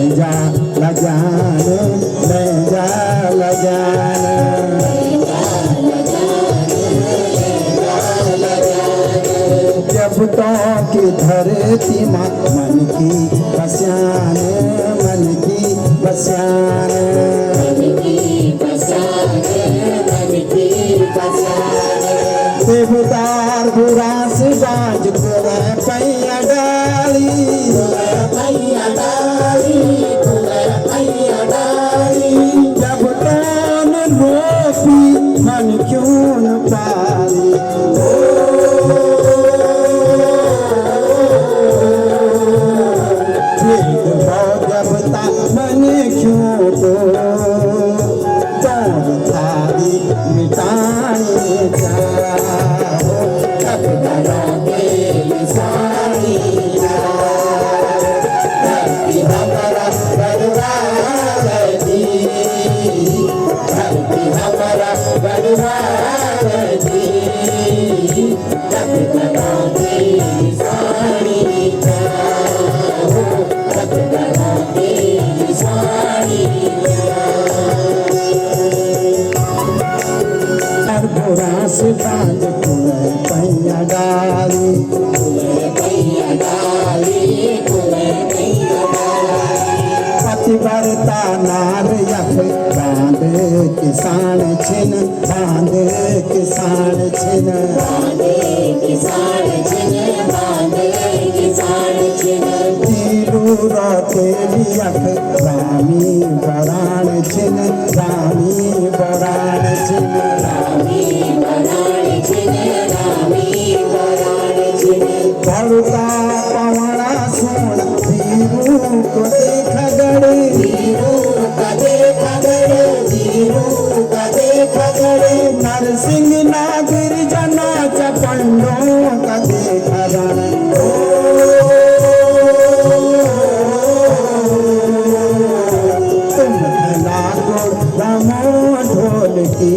जा लजान ले जा लजान जब तो की धरती माँ मन की बस्यान मन की बस्यान देवदार बुरा से बाज को पैया डाली जब तन रोपी मन क्यों न पाली जब तक मन क्यों तो थारी मिटाए जाओ कब करोगे सारी पैया डाली पतिव्रता नार यख बांध किसान छिन बांध किसान छिन तीरू रोते यख रामी बरान छिन रामी बरान भड़का पवना सुन वीरू को देख गड़े नरसिंह नागिर जना चपंडों का देख तुम लागो रमो ढोल की